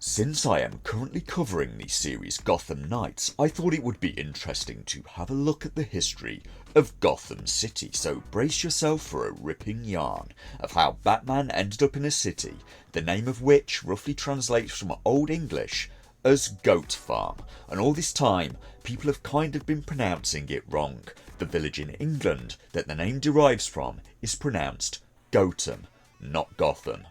Since I am currently covering the series Gotham Knights, I thought it would be interesting to have a look at the history of Gotham City, so brace yourself for a ripping yarn of how Batman ended up in a city, the name of which roughly translates from Old English as Goat Farm, and all this time people have kind of been pronouncing it wrong. The village in England that the name derives from is pronounced Gotham, not Gotham.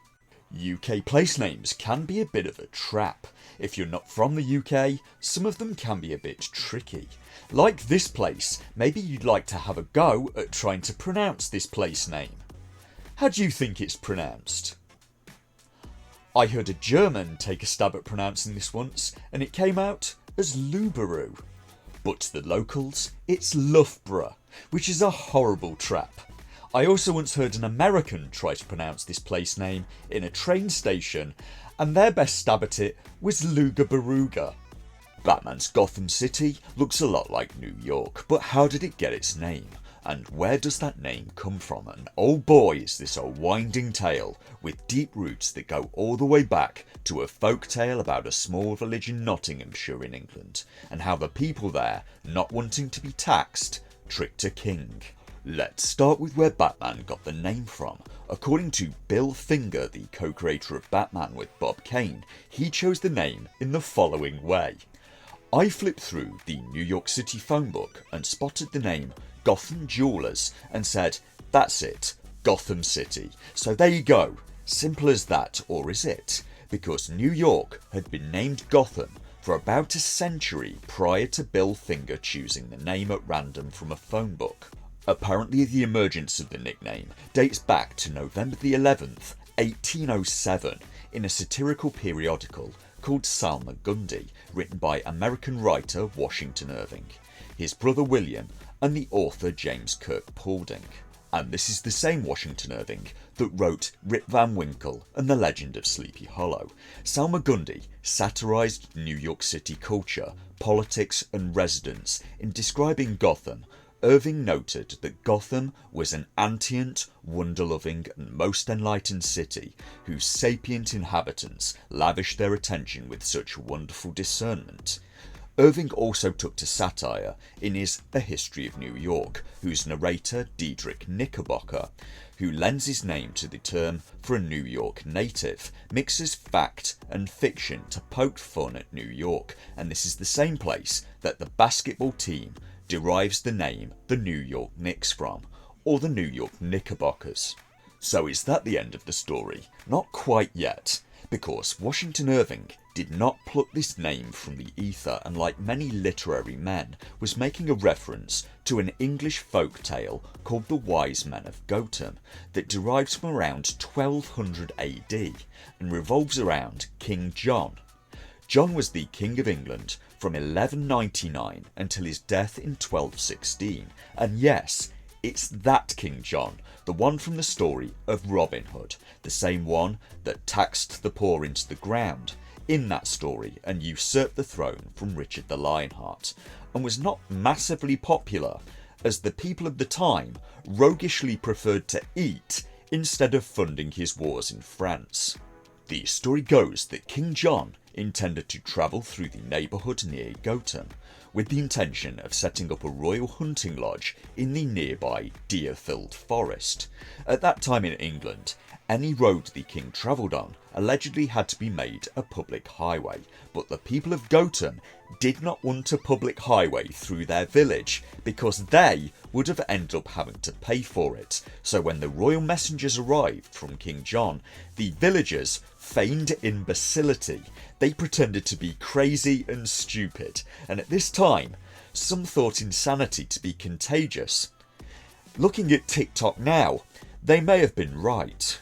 UK place names can be a bit of a trap. If you're not from the UK, some of them can be a bit tricky. Like this place, maybe you'd like to have a go at trying to pronounce this place name. How do you think it's pronounced? I heard a German take a stab at pronouncing this once, and it came out as Luberu. But to the locals, it's Loughborough, which is a horrible trap. I also once heard an American try to pronounce this place name in a train station, and their best stab at it was Lugabaruga. Batman's Gotham City looks a lot like New York, but how did it get its name? And where does that name come from? And oh boy, is this a winding tale with deep roots that go all the way back to a folk tale about a small village in Nottinghamshire in England, and how the people there, not wanting to be taxed, tricked a king. Let's start with where Batman got the name from. According to Bill Finger, the co-creator of Batman with Bob Kane, he chose the name in the following way. I flipped through the New York City phone book and spotted the name Gotham Jewelers and said, that's it, Gotham City. So there you go, simple as that, or is it? Because New York had been named Gotham for about a century prior to Bill Finger choosing the name at random from a phone book. Apparently the emergence of the nickname dates back to November the 11th, 1807, in a satirical periodical called Salmagundi, written by American writer Washington Irving, his brother William, and the author James Kirk Paulding. And this is the same Washington Irving that wrote Rip Van Winkle and the Legend of Sleepy Hollow. Salmagundi satirised New York City culture, politics and residents. In describing Gotham, Irving noted that Gotham was an antient, wonder-loving and most enlightened city whose sapient inhabitants lavished their attention with such wonderful discernment. Irving also took to satire in his A History of New York, whose narrator, Diedrich Knickerbocker, who lends his name to the term for a New York native, mixes fact and fiction to poke fun at New York, and this is the same place that the basketball team derives the name the New York Knicks from, or the New York Knickerbockers. So is that the end of the story? Not quite yet, because Washington Irving did not pluck this name from the ether, and like many literary men, was making a reference to an English folk tale called The Wise Men of Gotham that derives from around 1200 AD and revolves around King John. John was the King of England from 1199 until his death in 1216, and yes, it's that King John, the one from the story of Robin Hood, the same one that taxed the poor into the ground in that story and usurped the throne from Richard the Lionheart, and was not massively popular as the people of the time roguishly preferred to eat instead of funding his wars in France. The story goes that King John intended to travel through the neighbourhood near Gotham with the intention of setting up a royal hunting lodge in the nearby deer-filled forest. At that time in England, any road the king travelled on allegedly had to be made a public highway, but the people of Gotham did not want a public highway through their village because they would have ended up having to pay for it. So when the royal messengers arrived from King John, the villagers feigned imbecility. They pretended to be crazy and stupid, and at this time, some thought insanity to be contagious. Looking at TikTok now, they may have been right.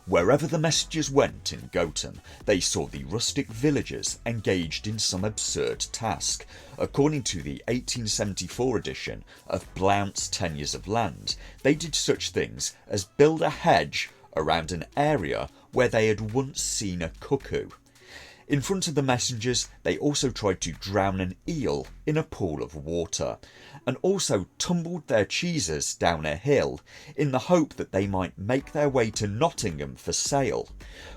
Wherever the messengers went in Gotham, they saw the rustic villagers engaged in some absurd task. According to the 1874 edition of Blount's Tenures of Land, they did such things as build a hedge around an area where they had once seen a cuckoo. In front of the messengers, they also tried to drown an eel in a pool of water, and also tumbled their cheeses down a hill in the hope that they might make their way to Nottingham for sale.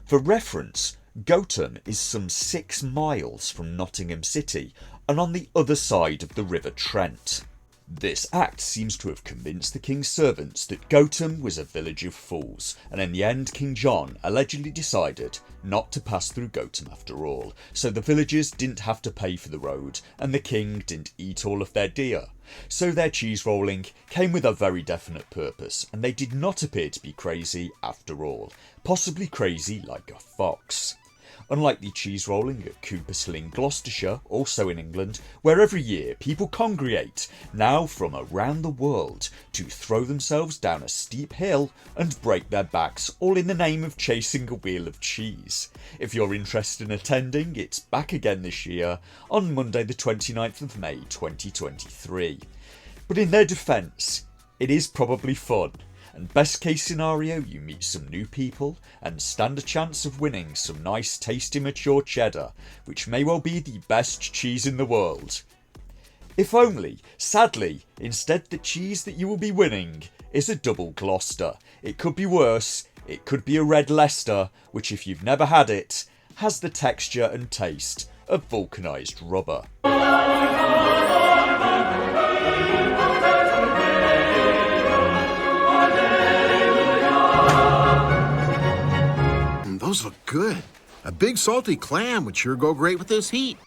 For reference, Gotham is some 6 miles from Nottingham City and on the other side of the River Trent. This act seems to have convinced the king's servants that Gotham was a village of fools, and in the end King John allegedly decided not to pass through Gotham after all, so the villagers didn't have to pay for the road and the king didn't eat all of their deer. So their cheese rolling came with a very definite purpose, and they did not appear to be crazy after all, possibly crazy like a fox. Unlike the cheese rolling at Cooper's Hill in Gloucestershire, also in England, where every year people congregate, now from around the world, to throw themselves down a steep hill and break their backs, all in the name of chasing a wheel of cheese. If you're interested in attending, it's back again this year, on Monday the 29th of May 2023. But in their defence, it is probably fun. And best case scenario, you meet some new people and stand a chance of winning some nice tasty mature cheddar, which may well be the best cheese in the world. If only, sadly, instead the cheese that you will be winning is a double Gloucester. It could be worse, it could be a red Leicester, which if you've never had it, has the texture and taste of vulcanised rubber. Those look good. A big salty clam would sure go great with this heat.